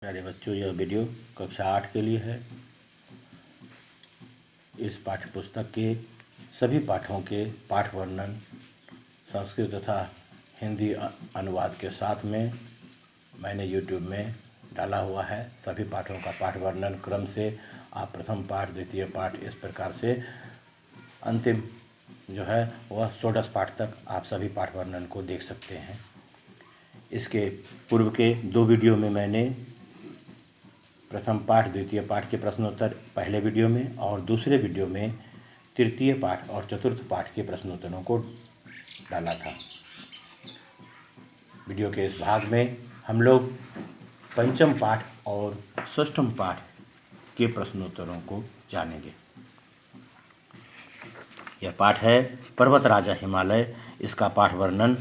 प्यारे बच्चों, यह वीडियो कक्षा 8 के लिए है। इस पाठ्य पुस्तक के सभी पाठों के पाठ वर्णन संस्कृत तथा हिंदी अनुवाद के साथ में मैंने YouTube में डाला हुआ है। सभी पाठों का पाठ वर्णन क्रम से आप प्रथम पाठ, द्वितीय पाठ, इस प्रकार से अंतिम जो है वह षोडश पाठ तक आप सभी पाठ वर्णन को देख सकते हैं। इसके पूर्व के 2 वीडियो में मैंने प्रथम पाठ, द्वितीय पाठ के प्रश्नोत्तर पहले वीडियो में और दूसरे वीडियो में तृतीय पाठ और चतुर्थ पाठ के प्रश्नोत्तरों को डाला था। वीडियो के इस भाग में हम लोग पंचम पाठ और षष्ठम पाठ के प्रश्नोत्तरों को जानेंगे। यह पाठ है पर्वत राजा हिमालय। इसका पाठ वर्णन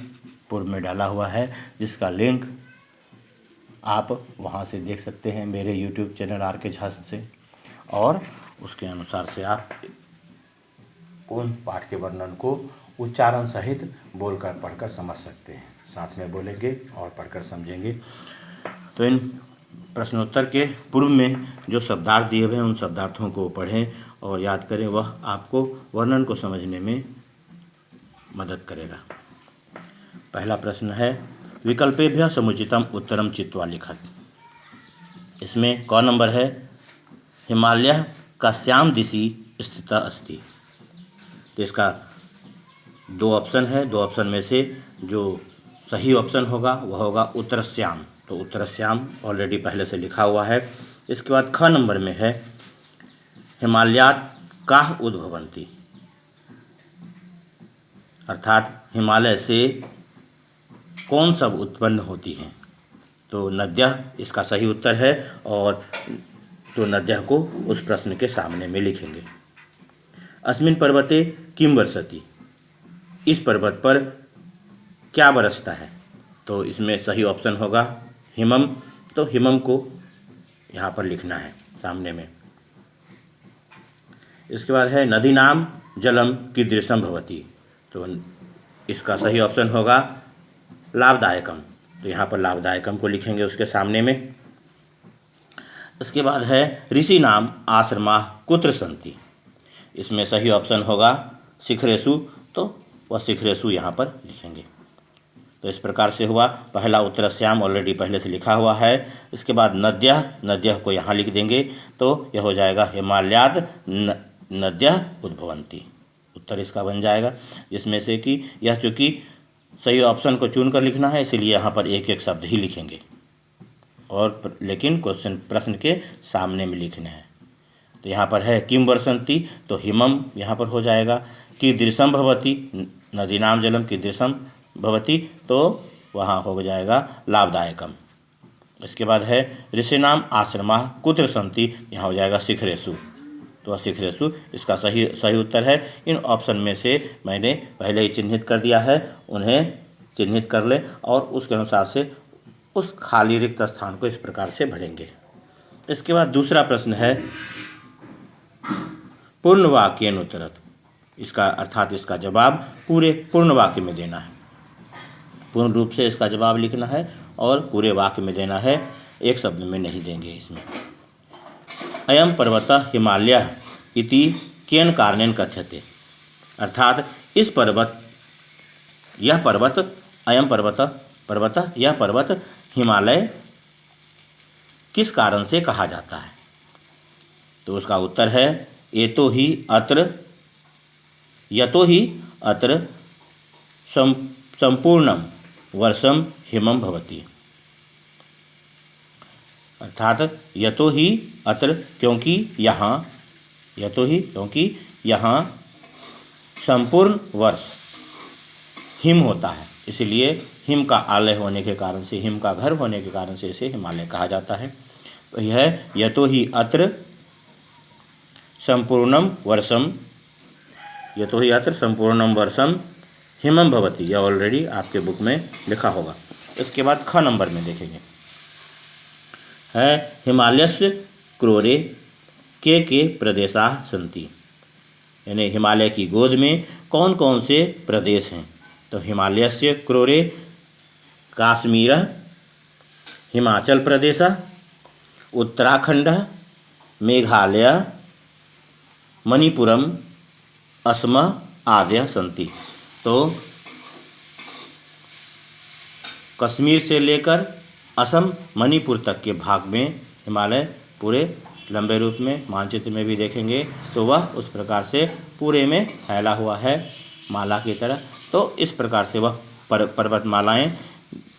पूर्व में डाला हुआ है, जिसका लिंक आप वहां से देख सकते हैं मेरे YouTube चैनल RK झा से, और उसके अनुसार से आप उन पाठ के वर्णन को उच्चारण सहित बोलकर पढ़कर समझ सकते हैं। साथ में बोलेंगे और पढ़कर समझेंगे। तो इन प्रश्नोत्तर के पूर्व में जो शब्दार्थ दिए हुए हैं उन शब्दार्थों को पढ़ें और याद करें, वह आपको वर्णन को समझने में मदद करेगा। पहला प्रश्न है, विकल्पेभ्यः समुचितम उत्तरम चित्वा लिखत। इसमें क नंबर है, हिमालयः कस्यां दिशि स्थितः अस्ति। तो इसका 2 ऑप्शन है। 2 ऑप्शन में से जो सही ऑप्शन होगा वह होगा उत्तरस्याम। तो उत्तरस्याम ऑलरेडी पहले से लिखा हुआ है। इसके बाद ख नंबर में है, हिमालयात् काः उद्भवन्ति, अर्थात हिमालय से कौन सब उत्पन्न होती हैं। तो नद्यः इसका सही उत्तर है, और तो नद्यः को उस प्रश्न के सामने में लिखेंगे। अस्मिन् पर्वते किं वर्षति, इस पर्वत पर क्या बरसता है। तो इसमें सही ऑप्शन होगा हिमम। तो हिमम को यहाँ पर लिखना है सामने में। इसके बाद है, नदी नाम जलम कीदृशम भवति। तो इसका सही ऑप्शन होगा लाभदायकम। तो यहाँ पर लाभदायकम को लिखेंगे उसके सामने में। इसके बाद है, ऋषि नाम आश्रमाः कुत्र सन्ति। इसमें सही ऑप्शन होगा शिखरेषु। तो वह शिखरेषु यहाँ पर लिखेंगे। तो इस प्रकार से हुआ। पहला उत्तरस्याम ऑलरेडी पहले से लिखा हुआ है। इसके बाद नद्यः, नद्यः को यहाँ लिख देंगे। तो यह हो जाएगा हिमालयात् नद्यः उद्भवन्ति। उत्तर इसका बन जाएगा, जिसमें से कि यह चूँकि सही ऑप्शन को चुनकर लिखना है, इसलिए यहाँ पर एक एक शब्द ही लिखेंगे, और लेकिन क्वेश्चन प्रश्न के सामने में लिखने हैं। तो यहाँ पर है किम वर्षन्ति, तो हिमम यहाँ पर हो जाएगा। कीदृशम भवति, नदी नाम जलम कीदृशम भवति, तो वहाँ हो जाएगा लाभदायकम। इसके बाद है, ऋषि नाम आश्रमाः कुत्र सन्ति, यहाँ हो जाएगा शिखरेषु। तो शिखरेषु इसका सही उत्तर है। इन ऑप्शन में से मैंने पहले ही चिन्हित कर दिया है, उन्हें चिन्हित कर ले और उसके अनुसार से उस खाली रिक्त स्थान को इस प्रकार से भरेंगे। इसके बाद दूसरा प्रश्न है, पूर्ण वाक्येन उत्तरत। इसका अर्थात इसका जवाब पूर्ण वाक्य में देना है। पूर्ण रूप से इसका जवाब लिखना है और पूरे वाक्य में देना है, एक शब्द में नहीं देंगे इसमें। अयम पर्वतः हिमालयः इति केन कारणेन कथ्यते, अर्थात इस पर्वत, यह पर्वत, अयम पर्वतः यह पर्वत हिमालय किस कारण से कहा जाता है। तो उसका उत्तर है, यतो ही अत्र संपूर्णम वर्षम हिमम भवति। अर्थात यतो ही अत्र, क्योंकि यहाँ संपूर्ण वर्ष हिम होता है, इसलिए हिम का आलय होने के कारण से, हिम का घर होने के कारण से इसे हिमालय कहा जाता है। तो यह यतो ही अत्र संपूर्णम वर्षम, यतो ही अत्र संपूर्णम वर्षम हिमम भवति, यह ऑलरेडी आपके बुक में लिखा होगा। इसके बाद ख नंबर में देखेंगे, है हिमालयस्य क्रोरे के प्रदेशाः सन्ति, यानी हिमालय की गोद में कौन कौन से प्रदेश हैं। तो हिमालयस्य क्रोरे काश्मीरः, हिमाचल प्रदेशः, उत्तराखंड, मेघालय, मणिपुरम, असम आदयः सन्ति। तो कश्मीर से लेकर असम, मणिपुर तक के भाग में हिमालय पूरे लंबे रूप में मानचित्र में भी देखेंगे तो वह उस प्रकार से पूरे में फैला हुआ है माला की तरह। तो इस प्रकार से वह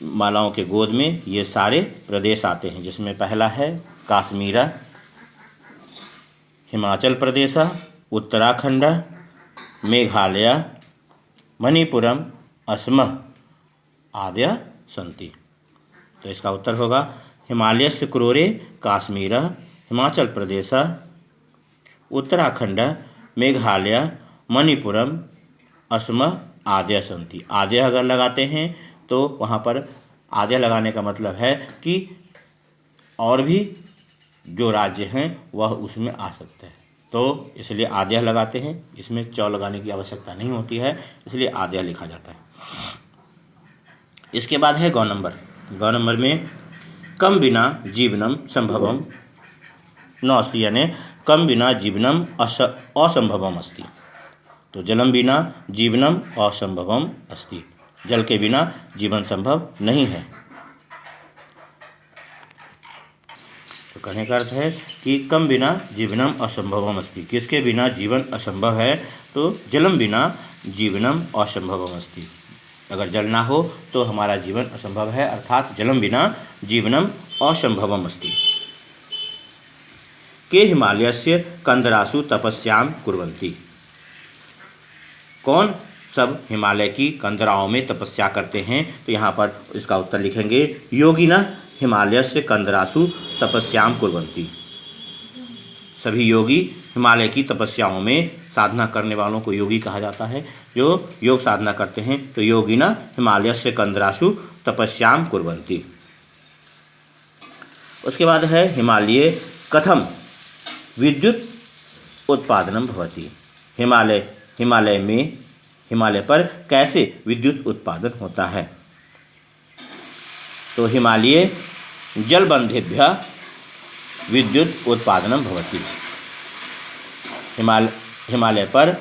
मालाओं के गोद में ये सारे प्रदेश आते हैं, जिसमें पहला है कश्मीर, हिमाचल प्रदेश, उत्तराखंड, मेघालय, मणिपुरम, असम आदयः सन्ति। तो इसका उत्तर होगा हिमालयस्य क्रोरे कश्मीर, हिमाचल प्रदेश, उत्तराखंड, मेघालय, मणिपुरम, असम आदयः सन्ति। आदयः अगर लगाते हैं तो वहाँ पर आदयः लगाने का मतलब है कि और भी जो राज्य हैं वह उसमें आ सकते हैं, तो इसलिए आदयः लगाते हैं। इसमें चौ लगाने की आवश्यकता नहीं होती है, इसलिए आदयः लिखा जाता है। इसके बाद है गौ नंबर। गौ नंबर में कम बिना जीवनम संभवम नास्ति, यानी कम बिना जीवनम असंभवम अस्ति। तो जलम बिना जीवनम असंभवम अस्ति, जल के बिना जीवन संभव नहीं है। तो कहने का अर्थ है कि कम बिना जीवनम असंभवम अस्ति, किसके बिना जीवन असंभव है, तो जलम बिना जीवनम असंभवम अस्ति। अगर जल ना हो तो हमारा जीवन असंभव है, अर्थात जलम बिना जीवनम असंभवम अस्ति। के हिमालयस्य कंदरासु तपस्यां कुर्वन्ति। कौन सब हिमालय की कंदराओं में तपस्या करते हैं, तो यहाँ पर इसका उत्तर लिखेंगे योगिना हिमालयस्य कंदरासु तपस्यां कुर्वन्ति। सभी योगी हिमालय की तपस्याओं में, साधना करने वालों को योगी कहा जाता है, जो योग साधना करते हैं, तो योगिना हिमालयस्य कंदरासु तपस्यां कुर्वन्ति। उसके बाद है हिमालये कथम विद्युत उत्पादनम भवति। हिमालय पर कैसे विद्युत उत्पादन होता है, तो हिमालये जलबंधेभ्यः विद्युत उत्पादनम भवति। हिमालय पर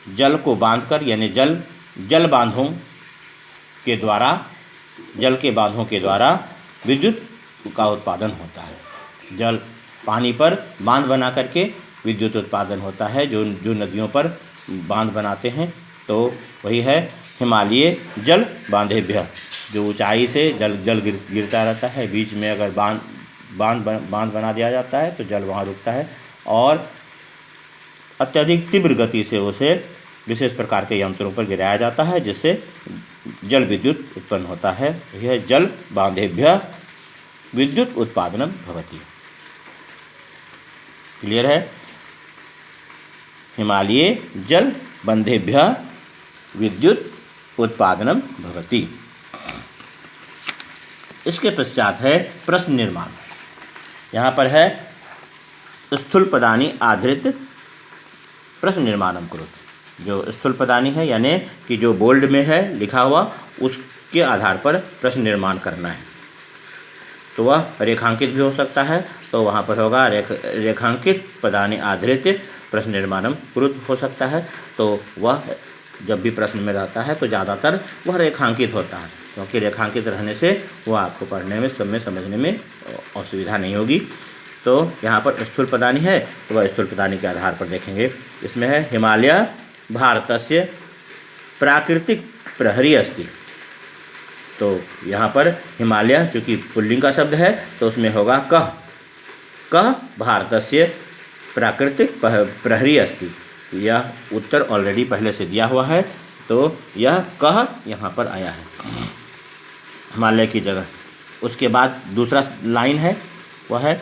जल को बांधकर, यानी जल बांधों के द्वारा, जल के बांधों के द्वारा विद्युत का उत्पादन होता है। जल पानी पर बांध बना करके विद्युत उत्पादन होता है, जो नदियों पर बांध बनाते हैं, तो वही है हिमालय जल बांधेभ्यः। जो ऊंचाई से जल गिरता रहता है, बीच में अगर बांध बना दिया जाता है तो जल वहाँ रुकता है, और अत्यधिक तीव्र गति से उसे विशेष प्रकार के यंत्रों पर गिराया जाता है, जिससे जल विद्युत उत्पन्न होता है। यह जल बांधेभ्यः विद्युत उत्पादनम भवति। क्लियर है? हिमालये जल बंधेभ्यः विद्युत उत्पादनम भवति। इसके पश्चात है प्रश्न निर्माण। यहाँ पर है स्थूल पदानि आधृत प्रश्न निर्माणम कुरुत। जो स्थूल पदानि है, यानी कि जो बोल्ड में है लिखा हुआ, उसके आधार पर प्रश्न निर्माण करना है। तो वह रेखांकित भी हो सकता है, तो वहाँ पर होगा रेखांकित पदानि आधृत प्रश्न निर्माणम कुरुत हो सकता है। तो वह जब भी प्रश्न में रहता है तो ज़्यादातर वह रेखांकित होता है, क्योंकि रेखांकित रहने से वह आपको पढ़ने में, समझने में असुविधा नहीं होगी। तो यहाँ पर स्थूल पदानि है, तो वह स्थूल पदानि के आधार पर देखेंगे। इसमें है हिमालय भारतस्य प्राकृतिक प्रहरी अस्ति। तो यहाँ पर हिमालय चूँकि पुल्लिंग का शब्द है, तो उसमें होगा कह भारतस्य प्राकृतिक प्रहरी अस्ति। यह उत्तर ऑलरेडी पहले से दिया हुआ है, तो यह कह यहाँ पर आया है हिमालय की जगह। उसके बाद दूसरा लाइन है, वह है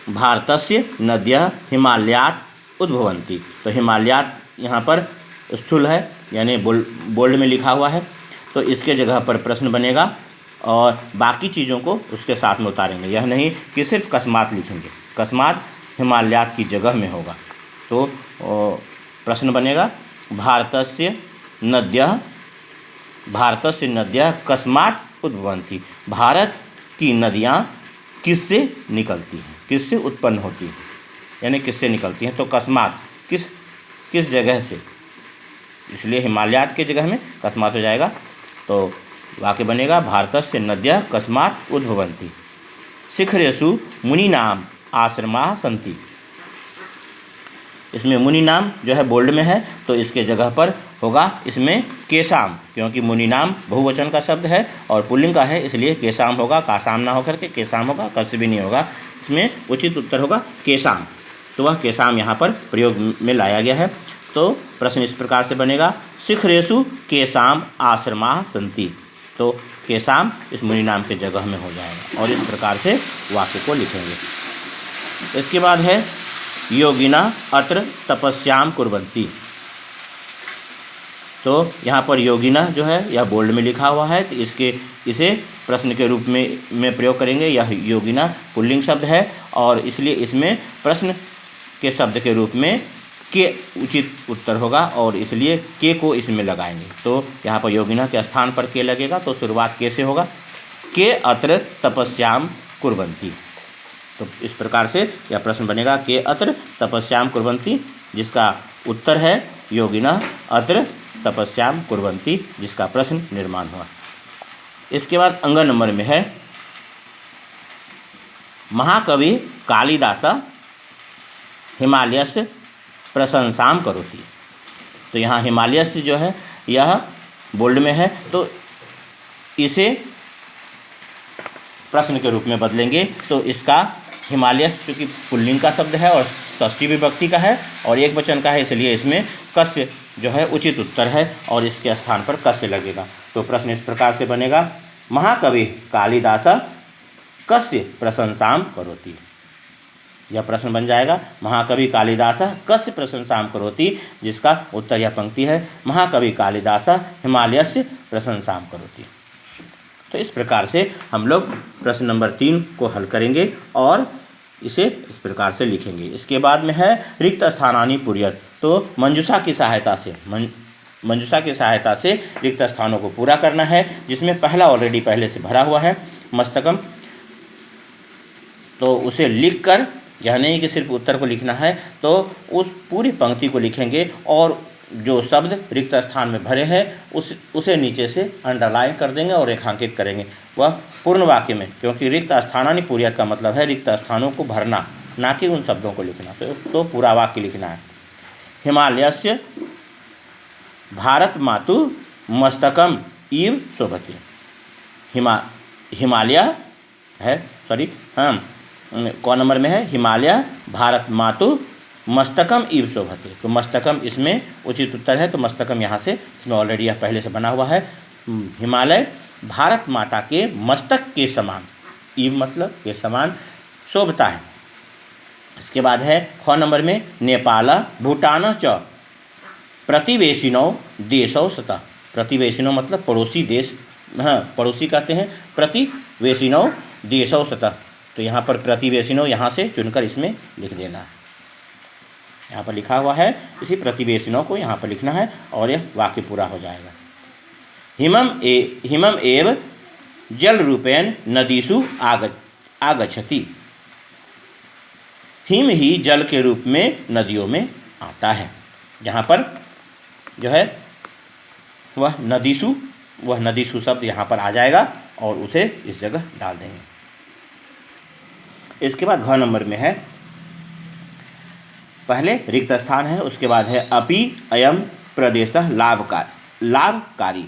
भारतस्य नद्यः हिमालयात् उद्भवन्ति। तो हिमालयात् यहाँ पर स्थूल है, यानी बोल्ड में लिखा हुआ है, तो इसके जगह पर प्रश्न बनेगा और बाकी चीज़ों को उसके साथ में उतारेंगे। यह नहीं कि सिर्फ कस्मात लिखेंगे, कस्मात हिमालयात् की जगह में होगा। तो प्रश्न बनेगा भारतस्य नद्यः कस्मात् उद्भवन्ति। भारत की नदियाँ किससे निकलती हैं, किससे उत्पन्न होती है, यानी किससे निकलती हैं। तो कस्मात किस जगह से, इसलिए हिमालयात की जगह में कस्मात हो जाएगा। तो वाक्य बनेगा भारतस्य नद्यः कस्मात् उद्भवन्ति, शिखरेषु मुनीनाम आश्रमाः सन्ति। इसमें मुनि नाम जो है बोल्ड में है, तो इसके जगह पर होगा इसमें केशाम, क्योंकि मुनि नाम बहुवचन का शब्द है और पुल्लिंग का है, इसलिए केशाम होगा, कासाम ना होकर के केशाम होगा, कस्य भी नहीं होगा। इसमें उचित उत्तर होगा केशाम। तो वह केशाम यहाँ पर प्रयोग में लाया गया है। तो प्रश्न इस प्रकार से बनेगा, शिखरेषु केशाम आश्रमाः सन्ति। तो केशाम इस मुनि नाम के जगह में हो जाएगा और इस प्रकार से वाक्य को लिखेंगे। इसके बाद है योगिना अत्र तपस्याम कुर्वन्ति। तो यहाँ पर योगिना जो है यह बोल्ड में लिखा हुआ है, तो इसे प्रश्न के रूप में प्रयोग करेंगे। यह योगिना पुल्लिंग शब्द है और इसलिए इसमें प्रश्न के शब्द के रूप में के उचित उत्तर होगा और इसलिए के को इसमें लगाएंगे। तो यहाँ पर योगिना के स्थान पर के लगेगा, तो शुरुआत के से होगा, के अत्र तपस्याम कुर्वन्ति। तो इस प्रकार से यह प्रश्न बनेगा, के अत्र तपस्याम कुर्वन्ति, जिसका उत्तर है योगिना अत्र तपस्याम कुर्वन्ति, जिसका प्रश्न निर्माण हुआ। इसके बाद अंग नंबर में है महाकवि कालिदास हिमालयस्य प्रशंसाम करोति। तो यहाँ हिमालयस्य जो है यह बोल्ड में है, तो इसे प्रश्न के रूप में बदलेंगे। तो इसका हिमालय चूँकि पुल्लिंग का शब्द है और षष्ठी विभक्ति का है और एक वचन का है, इसलिए इसमें कस्य जो है उचित उत्तर है और इसके स्थान पर कस्य लगेगा। तो प्रश्न इस प्रकार से बनेगा, महाकवि कालिदास कस्य प्रशंसाम करोति। यह प्रश्न बन जाएगा, महाकवि कालिदास कस्य प्रशंसाम करोति, जिसका उत्तर यह पंक्ति है, महाकवि कालिदास हिमालयस्य प्रशंसाम करोति। तो इस प्रकार से हम लोग प्रश्न नंबर 3 को हल करेंगे और इसे इस प्रकार से लिखेंगे। इसके बाद में है रिक्त स्थानानि पूर्यत। तो मंजूषा की सहायता से रिक्त स्थानों को पूरा करना है, जिसमें पहला ऑलरेडी पहले से भरा हुआ है मस्तकम। तो उसे लिखकर, यह नहीं कि सिर्फ उत्तर को लिखना है, तो उस पूरी पंक्ति को लिखेंगे और जो शब्द रिक्त स्थान में भरे हैं उसे नीचे से अंडरलाइन कर देंगे और रेखांकित करेंगे, वह पूर्ण वाक्य में, क्योंकि रिक्त स्थानानि पूर्यत का मतलब है रिक्त स्थानों को भरना, ना कि उन शब्दों को लिखना। तो पूरा वाक्य लिखना है। हिमालयस्य भारत मातु मस्तकम इव शोभते। हिमालय है, सॉरी हाँ, कौन नंबर में है, हिमालय भारत मातु मस्तकम इव शोभते। तो मस्तकम इसमें उचित उत्तर है, तो मस्तकम यहाँ से, इसमें ऑलरेडी यह पहले से बना हुआ है। हिमालय भारत माता के मस्तक के समान, इव मतलब के समान शोभता है। इसके बाद है ख नंबर में, नेपाल भूटान च प्रतिवेशिनौ देशौ सतः। प्रतिवेशिनौ मतलब पड़ोसी देश, हाँ पड़ोसी कहते हैं, प्रतिवेशिनौ देशौ सतः। तो यहाँ पर प्रतिवेशिनौ यहाँ से चुनकर इसमें लिख देना है। यहाँ पर लिखा हुआ है, इसी प्रतिवेशिनों को यहाँ पर लिखना है और यह वाक्य पूरा हो जाएगा। हिमम एव जल रूपेण नदीषु आगच्छति। हिम ही जल के रूप में नदियों में आता है। यहाँ पर जो है वह नदीषु शब्द यहाँ पर आ जाएगा और उसे इस जगह डाल देंगे। इसके बाद घ नंबर में है, पहले रिक्त स्थान है, उसके बाद है अपि अयम प्रदेशः लाभकारी।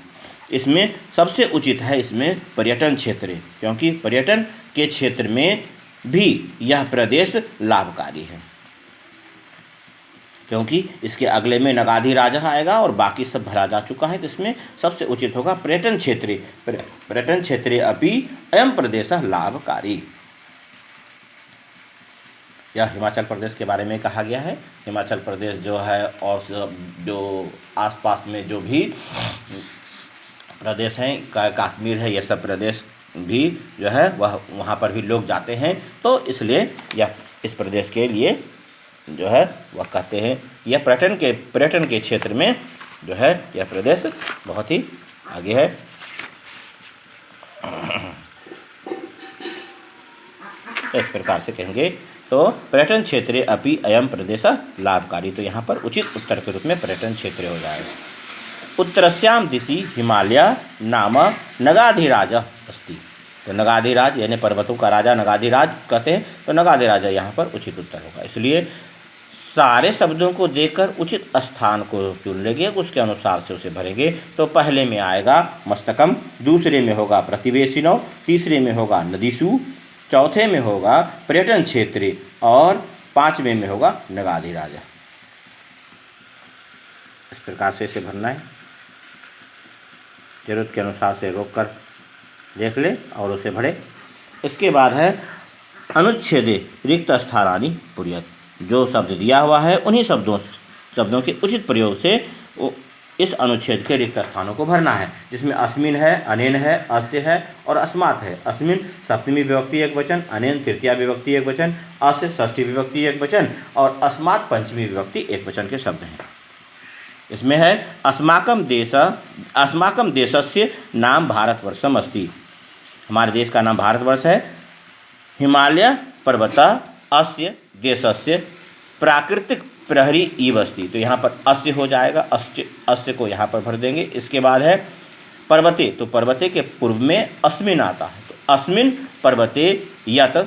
इसमें सबसे उचित है इसमें पर्यटन क्षेत्र, क्योंकि पर्यटन के क्षेत्र में भी यह प्रदेश लाभकारी है, क्योंकि इसके अगले में नगाधि राजा आएगा और बाकी सब भरा जा चुका है। तो इसमें सबसे उचित होगा पर्यटन क्षेत्रे अपि अयम प्रदेशः लाभकारी। यह हिमाचल प्रदेश के बारे में कहा गया है। हिमाचल प्रदेश जो है और जो आसपास में जो भी प्रदेश हैं, कश्मीर है, ये सब प्रदेश भी जो है वह वहाँ पर भी लोग जाते हैं। तो इसलिए यह इस प्रदेश के लिए जो है वह कहते हैं, यह पर्यटन के क्षेत्र में जो है यह प्रदेश बहुत ही आगे है। तो इस प्रकार से कहेंगे। तो पर्यटन क्षेत्रे अपि अयम प्रदेश लाभकारी, तो यहाँ पर उचित उत्तर के रूप में पर्यटन क्षेत्र हो जाएगा। उत्तरस्याम दिशि हिमालय नाम नगाधिराज अस्ति, तो नगाधिराज यानी पर्वतों का राजा नगाधिराज कहते हैं, तो नगाधिराज यहाँ पर उचित उत्तर होगा। इसलिए सारे शब्दों को देखकर उचित स्थान को चुन लेंगे, उसके अनुसार से उसे भरेंगे। तो पहले में आएगा मस्तकम, दूसरे में होगा प्रतिवेशिनो, तीसरे में होगा नदीसु, चौथे में होगा पर्यटन क्षेत्र और पांचवें में होगा नगाधिराज। इस प्रकार से इसे भरना है। जरूरत के अनुसार से रोक कर देख ले और उसे भरे। इसके बाद है अनुच्छेदे रिक्त स्थानानि पुर्यत, जो शब्द दिया हुआ है उन्हीं शब्दों के उचित प्रयोग से इस अनुच्छेद के रिक्त स्थानों को भरना है, जिसमें अस्मिन है, अनेन है, अस्य है और अस्मात् है। अस्मिन सप्तमी विभक्ति एक वचन, अनेन तृतीया विभक्ति एक वचन, अस्य षष्ठी विभक्ति एक वचन और अस्मात् पंचमी विभक्ति एक वचन के शब्द हैं। इसमें है अस्माकं देशस्य नाम भारतवर्षम अस्ति, हमारे देश का नाम भारतवर्ष है। हिमालय पर्वत अस्य देशस्य प्राकृतिक प्रहरी इव अस्ति, तो यहाँ पर अस्य हो जाएगा, अस्य को यहाँ पर भर देंगे। इसके बाद है पर्वते, तो पर्वते के पूर्व में अस्मिन आता है, तो अस्मिन पर्वते यत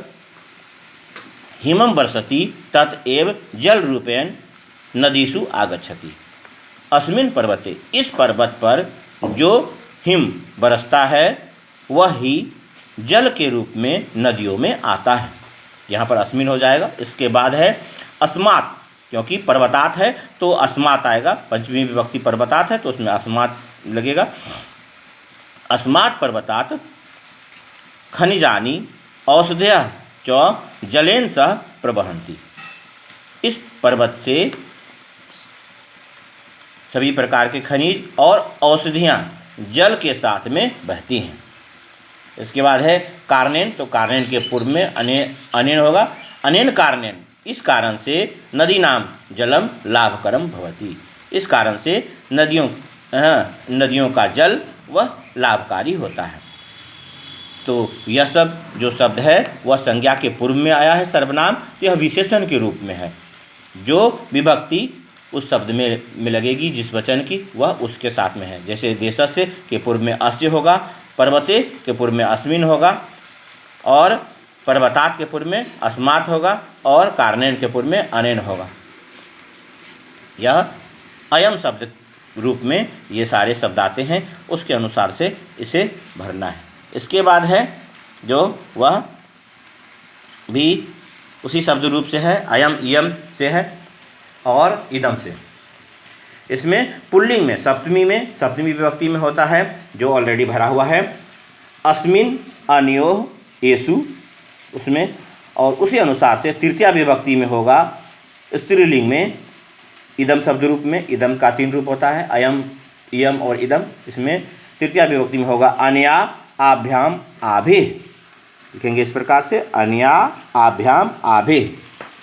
हिमं वर्षति तत एव जल रूपेण नदीसु आगच्छति। अस्मिन पर्वते, इस पर्वत पर जो हिम बरसता है वह ही जल के रूप में नदियों में आता है, यहाँ पर अस्मिन हो जाएगा। इसके बाद है अस्मात्, क्योंकि पर्वतात है तो अस्मात् आएगा, पंचमी विभक्ति पर्वतात है तो उसमें अस्मात् लगेगा। अस्मात् पर्वतात खनिजानि औषधयः च जलेन सह प्रवहन्ति, इस पर्वत से सभी प्रकार के खनिज और औषधियाँ जल के साथ में बहती हैं। इसके बाद है कार्नेन, तो कार्नेन के पूर्व में अनेन होगा, अनेन कार्नेन, इस कारण से नदी नाम जलम लाभकरम भवति, इस कारण से नदियों का जल वह लाभकारी होता है। तो यह सब जो शब्द है वह संज्ञा के पूर्व में आया है सर्वनाम, तो यह विशेषण के रूप में है। जो विभक्ति उस शब्द में लगेगी जिस वचन की, वह उसके साथ में है। जैसे देशस्य के पूर्व में अस्य होगा, पर्वते के पूर्व में अस्मिन होगा और पर्वतात के पूर्व में अस्मात् होगा और कार्नेन के पूर्व में अनेन होगा। यह अयम शब्द रूप में ये सारे शब्द आते हैं, उसके अनुसार से इसे भरना है। इसके बाद है जो वह भी उसी शब्द रूप से है, अयम इयम से है और इदम से। इसमें पुल्लिंग में सप्तमी विभक्ति में होता है जो ऑलरेडी भरा हुआ है, अस्मिन अनयोः एषु उसमें, और उसी अनुसार से तृतीया विभक्ति में होगा स्त्रीलिंग में इदम शब्द रूप में। इदम का 3 रूप होता है, अयम इयम और इदम। इसमें तृतीया विभक्ति में होगा अनया आभ्याम आभे, लिखेंगे इस प्रकार से अनया आभ्याम आभे।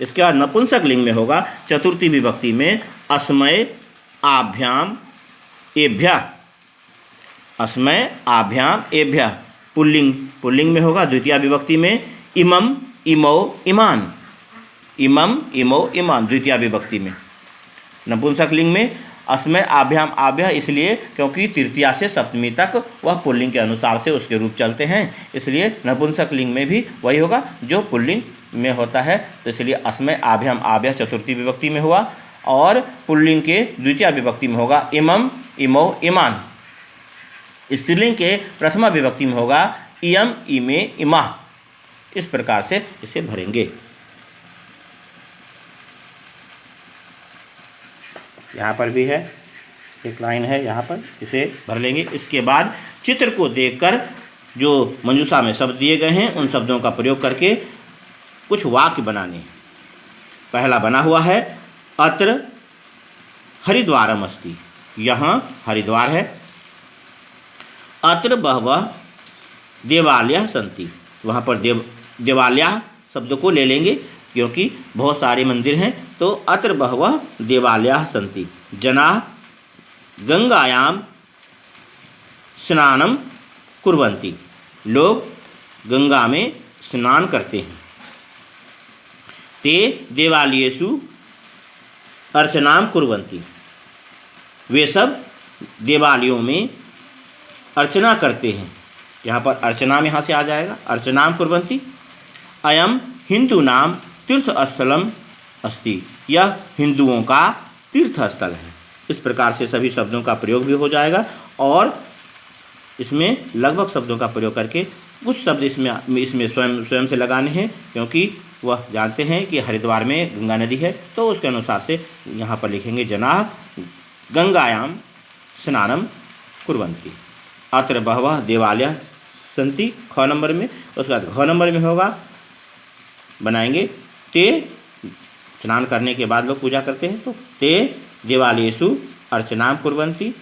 इसके बाद नपुंसक लिंग में होगा चतुर्थी विभक्ति में अस्मय आभ्याम एभ्यः, अस्मय आभ्याम एभ्यः। पुल्लिंग में होगा द्वितीय विभक्ति में इमम इमौ इमान, इमम इमौ इमान द्वितीय विभक्ति में। नपुंसक लिंग में अस्मय आभ्याम आभ्यः इसलिए क्योंकि तृतीया से सप्तमी तक वह पुल्लिंग के अनुसार से उसके रूप चलते हैं, इसलिए नपुंसक लिंग में भी वही होगा जो पुल्लिंग में होता है। तो इसलिए अस्मय आभ्याम आभ्यः चतुर्थी विभक्ति में हुआ और पुल्लिंग के द्वितीय विभक्ति में होगा इमम इमौ इमान। स्त्रीलिंग के प्रथमा विभक्ति में होगा इयम इमे इमा। इस प्रकार से इसे भरेंगे। यहाँ पर भी है एक लाइन है, यहाँ पर इसे भर लेंगे। इसके बाद चित्र को देखकर जो मंजूषा में शब्द दिए गए हैं उन शब्दों का प्रयोग करके कुछ वाक्य बनाने हैं। पहला बना हुआ है अत्र हरिद्वारम अस्ति, यहाँ हरिद्वार है। अत्र बहवः देवालयाः सन्ति, वहाँ पर देवालयाः शब्द को ले लेंगे क्योंकि बहुत सारे मंदिर हैं। तो अत्र बहवः देवालयाः सन्ति, जनाः गंगायां स्नानं कुर्वन्ति, लोग गंगा में स्नान करते हैं। ते देवालयेषु अर्चनां कुर्वन्ति। वे सब देवालयों में अर्चना करते हैं। यहाँ पर अर्चनाम यहाँ से आ जाएगा, अर्चनाम कुर्वन्ति। अयम हिंदूनाम तीर्थस्थलम अस्ति, यह हिंदुओं का तीर्थस्थल है। इस प्रकार से सभी शब्दों का प्रयोग भी हो जाएगा और इसमें लगभग शब्दों का प्रयोग करके कुछ शब्द इसमें स्वयं से लगाने हैं, क्योंकि वह जानते हैं कि हरिद्वार में गंगा नदी है, तो उसके अनुसार से यहाँ पर लिखेंगे जनाः गंगायाम स्नानम कुर्वन्ति। अत्र बहवः देवालयाः सन्ति, ख नंबर में। उसके बाद घ नंबर में होगा, बनाएंगे ते, स्नान करने के बाद लोग पूजा करते हैं, तो ते देवालयेषु अर्चनां कुर्वन्ति।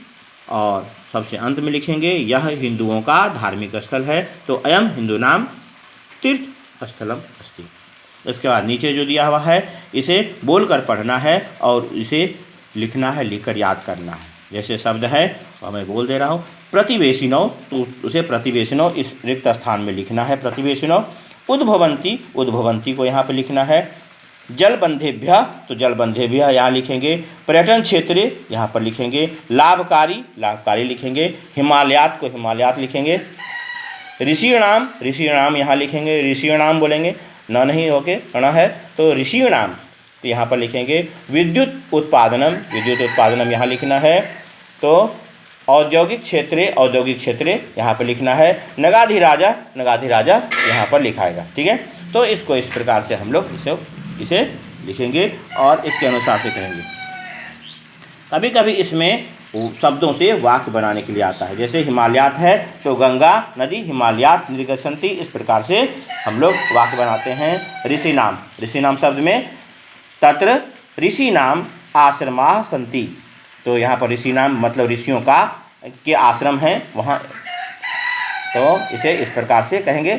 और सबसे अंत में लिखेंगे यह हिंदुओं का धार्मिक स्थल है, तो अयम हिंदूनाम तीर्थ स्थलम अस्ति। इसके बाद नीचे जो दिया हुआ है इसे बोलकर पढ़ना है और इसे लिखना है, लिखकर याद करना है। जैसे शब्द है और मैं बोल दे रहा हूँ, प्रतिवेशिनो, तो उसे प्रतिवेशिनो इस रिक्त स्थान में लिखना है, प्रतिवेशिनो। उद्भवंती, उद्भवंती को यहाँ पर लिखना है। जलबंधेभ्यः, तो जलबंधेभ्यः यहाँ लिखेंगे। पर्यटन क्षेत्रे यहाँ पर लिखेंगे। लाभकारी, लाभकारी लिखेंगे। हिमालयात को हिमालयात लिखेंगे। ऋषिणाम, ऋषिणाम यहाँ लिखेंगे, ऋषिणाम बोलेंगे, न नहीं होके न है तो ऋषिणाम, तो यहाँ पर लिखेंगे। विद्युत उत्पादनम, विद्युत उत्पादनम यहाँ लिखना है। तो औद्योगिक क्षेत्रे, औद्योगिक क्षेत्रे यहाँ पर लिखना है। नगाधिराजा, नगाधिराजा यहाँ पर लिखाएगा। ठीक है, तो इसको इस प्रकार से हम लोग इसे लिखेंगे और इसके अनुसार से कहेंगे। कभी कभी इसमें शब्दों से वाक्य बनाने के लिए आता है, जैसे हिमालयात है तो गंगा नदी हिमालयात निर्गच्छन्ति, इस प्रकार से हम लोग वाक्य बनाते हैं। ऋषि नाम, ऋषि नाम शब्द में तत्र ऋषि नाम आश्रमाः सन्ति, तो यहाँ पर ऋषि नाम मतलब ऋषियों का के आश्रम हैं वहाँ, तो इसे इस प्रकार से कहेंगे।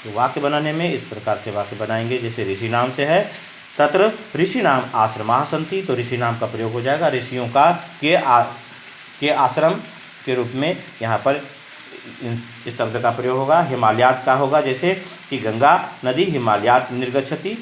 तो वाक्य बनाने में इस प्रकार से वाक्य बनाएंगे, जैसे ऋषि नाम से है तत्र ऋषि नाम आश्रमाः सन्ति, तो ऋषि नाम का प्रयोग हो जाएगा ऋषियों का के आश्रम के रूप में यहाँ पर इस शब्द का प्रयोग होगा। हिमालयात का होगा जैसे कि गंगा नदी हिमालयात निर्गच्छति,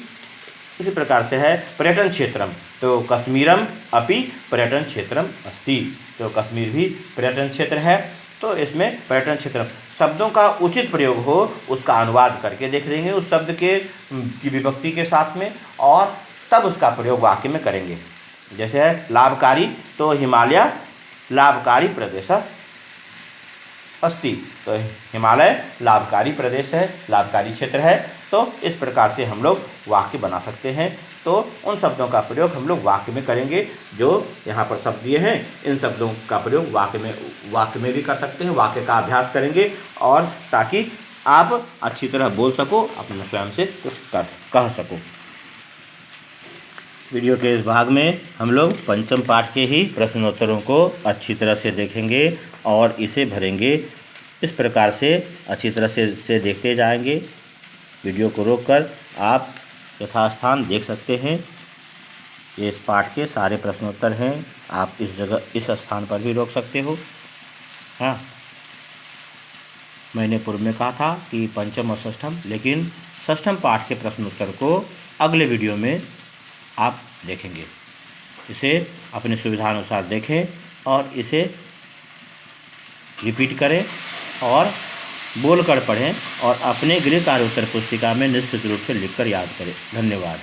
इसी प्रकार से है। पर्यटन क्षेत्रम, तो कश्मीरम अपि पर्यटन क्षेत्रम अस्ति, तो कश्मीर भी पर्यटन क्षेत्र है। तो इसमें पर्यटन क्षेत्र शब्दों का उचित प्रयोग हो उसका अनुवाद करके देख लेंगे उस शब्द की विभक्ति के साथ में, और तब उसका प्रयोग वाक्य में करेंगे। जैसे है लाभकारी, तो हिमालय लाभकारी प्रदेश अस्ति, तो हिमालय लाभकारी प्रदेश है, लाभकारी क्षेत्र है। तो इस प्रकार से हम लोग वाक्य बना सकते हैं। तो उन शब्दों का प्रयोग हम लोग वाक्य में करेंगे। जो यहाँ पर शब्द दिए हैं इन शब्दों का प्रयोग वाक्य में भी कर सकते हैं, वाक्य का अभ्यास करेंगे, और ताकि आप अच्छी तरह बोल सको, अपने स्वयं से कुछ कह सको। वीडियो के इस भाग में हम लोग पंचम पाठ के ही प्रश्नोत्तरों को अच्छी तरह से देखेंगे और इसे भरेंगे। इस प्रकार से अच्छी तरह से देखते जाएंगे। वीडियो को रोककर आप यथास्थान देख सकते हैं। ये इस पाठ के सारे प्रश्नोत्तर हैं, आप इस जगह इस स्थान पर भी रोक सकते हो। हाँ, मैंने पूर्व में कहा था कि पंचम और षष्ठम, लेकिन षष्ठम पाठ के प्रश्नोत्तर को अगले वीडियो में आप देखेंगे। इसे अपनी सुविधानुसार देखें और इसे रिपीट करें और बोलकर पढ़ें और अपने गृह कार्य उत्तर पुस्तिका में निश्चित रूप से लिखकर याद करें। धन्यवाद।